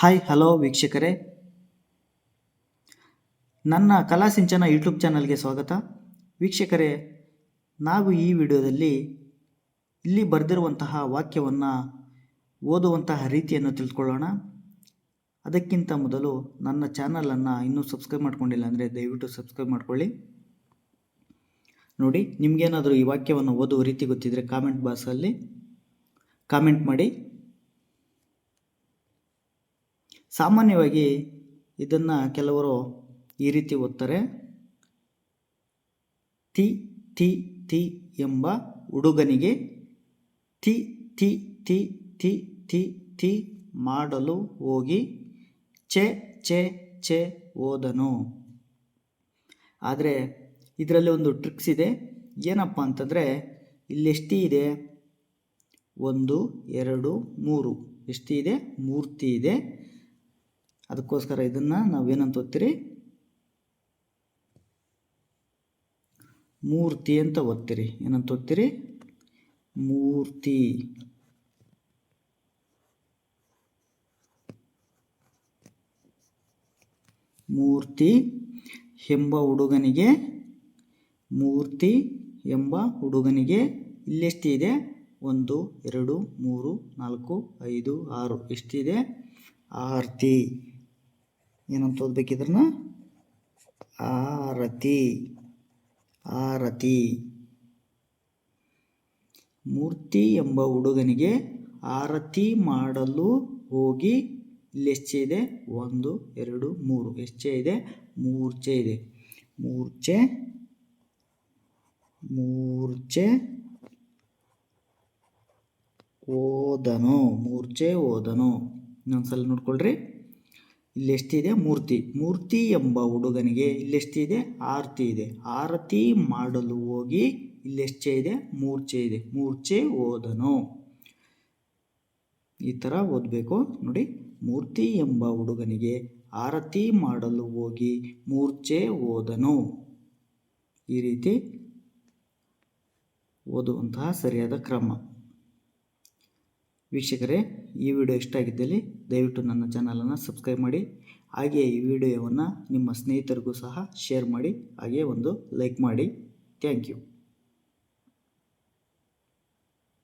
Hi hello ವೀಕ್ಷಕರೇ, ನನ್ನ ಕಲಾ ಸಿಂಚನ ಯೂಟ್ಯೂಬ್ ಚಾನಲ್ಗೆ ಸ್ವಾಗತ. ವೀಕ್ಷಕರೇ, ನಾವು ಈ ವಿಡಿಯೋದಲ್ಲಿ ಇಲ್ಲಿ ಬರೆದಿರುವಂತಹ ವಾಕ್ಯವನ್ನು ಓದುವಂತಹ ರೀತಿಯನ್ನು ತಿಳ್ಕೊಳ್ಳೋಣ. ಅದಕ್ಕಿಂತ ಮೊದಲು ನನ್ನ ಚಾನಲನ್ನು ಇನ್ನೂ ಸಬ್ಸ್ಕ್ರೈಬ್ ಮಾಡ್ಕೊಂಡಿಲ್ಲ ಅಂದರೆ ದಯವಿಟ್ಟು ಸಬ್ಸ್ಕ್ರೈಬ್ ಮಾಡ್ಕೊಳ್ಳಿ. ನೋಡಿ, ನಿಮಗೇನಾದರೂ ಈ ವಾಕ್ಯವನ್ನು ಓದುವ ರೀತಿ ಗೊತ್ತಿದ್ದರೆ ಕಾಮೆಂಟ್ ಬಾಕ್ಸಲ್ಲಿ ಕಾಮೆಂಟ್ ಮಾಡಿ. ಸಾಮಾನ್ಯವಾಗಿ ಇದನ್ನು ಕೆಲವರು ಈ ರೀತಿ ಓದ್ತಾರೆ. ತಿ ತಿ ತಿ ಎಂಬ ಹುಡುಗನಿಗೆ ತಿ ತಿ ತಿ ತಿ ತಿ ತಿ ಮಾಡಲು ಹೋಗಿ ಚೆ ಚೆ ಚೆ ಓದನು. ಆದರೆ ಇದರಲ್ಲಿ ಒಂದು ಟ್ರಿಕ್ಸ್ ಇದೆ. ಏನಪ್ಪ ಅಂತಂದರೆ, ಇಲ್ಲಿ ಎಷ್ಟು ಇದೆ? 1 2 3 ಎಷ್ಟು ಇದೆ? ಮೂರ್ತಿ ಇದೆ. ಅದಕ್ಕೋಸ್ಕರ ಇದನ್ನು ನಾವೇನಂತ ಓದ್ತೀರಿ? ಮೂರ್ತಿ ಅಂತ ಓದ್ತೀರಿ. ಏನಂತ ಓದ್ತೀರಿ? ಮೂರ್ತಿ. ಮೂರ್ತಿ ಎಂಬ ಹುಡುಗನಿಗೆ, ಮೂರ್ತಿ ಎಂಬ ಹುಡುಗನಿಗೆ ಇಲ್ಲೆಷ್ಟಿದೆ? 1 2 3 4 5 6 ಎಷ್ಟಿದೆ? ಆರತಿ. ಏನಂತ ಓದಬೇಕಿದ್ರನ್ನ? ಆರತಿ. ಆರತಿ. ಮೂರ್ತಿ ಎಂಬ ಹುಡುಗನಿಗೆ ಆರತಿ ಮಾಡಲು ಹೋಗಿ ಇಲ್ಲೆಷ್ಟಿದೆ? 1 2 3 ಎಷ್ಟೇ ಇದೆ? ಮೂರ್ಛೆ ಇದೆ. ಮೂರ್ಛೆ. ಮೂರ್ಛೆ ಓದನು. ಮೂರ್ಛೆ ಓದನು. ಇನ್ನೊಂದ್ಸಲ ನೋಡ್ಕೊಳ್ರಿ. ಇಲ್ಲೆಷ್ಟಿದೆ? ಮೂರ್ತಿ. ಮೂರ್ತಿ ಎಂಬ ಹುಡುಗನಿಗೆ ಇಲ್ಲೆಷ್ಟಿದೆ? ಆರತಿ ಇದೆ. ಆರತಿ ಮಾಡಲು ಹೋಗಿ ಇಲ್ಲೆಷ್ಟೇ ಇದೆ? ಮೂರ್ಛೆ ಇದೆ. ಮೂರ್ಛೆ ಓದನು. ಈ ಥರ ಓದಬೇಕು ನೋಡಿ. ಮೂರ್ತಿ ಎಂಬ ಹುಡುಗನಿಗೆ ಆರತಿ ಮಾಡಲು ಹೋಗಿ ಮೂರ್ಛೆ ಓದನು. ಈ ರೀತಿ ಓದುವಂತಹ ಸರಿಯಾದ ಕ್ರಮ. ವೀಕ್ಷಕರೇ, ಈ ವಿಡಿಯೋ ಇಷ್ಟ ಆಗಿದ್ದಲ್ಲಿ ದಯವಿಟ್ಟು ನನ್ನ ಚಾನಲನ್ನು ಸಬ್ಸ್ಕ್ರೈಬ್ ಮಾಡಿ. ಹಾಗೆಯೇ ಈ ವಿಡಿಯೋವನ್ನು ನಿಮ್ಮ ಸ್ನೇಹಿತರಿಗೂ ಸಹ ಶೇರ್ ಮಾಡಿ. ಹಾಗೆಯೇ ಒಂದು ಲೈಕ್ ಮಾಡಿ. Thank you.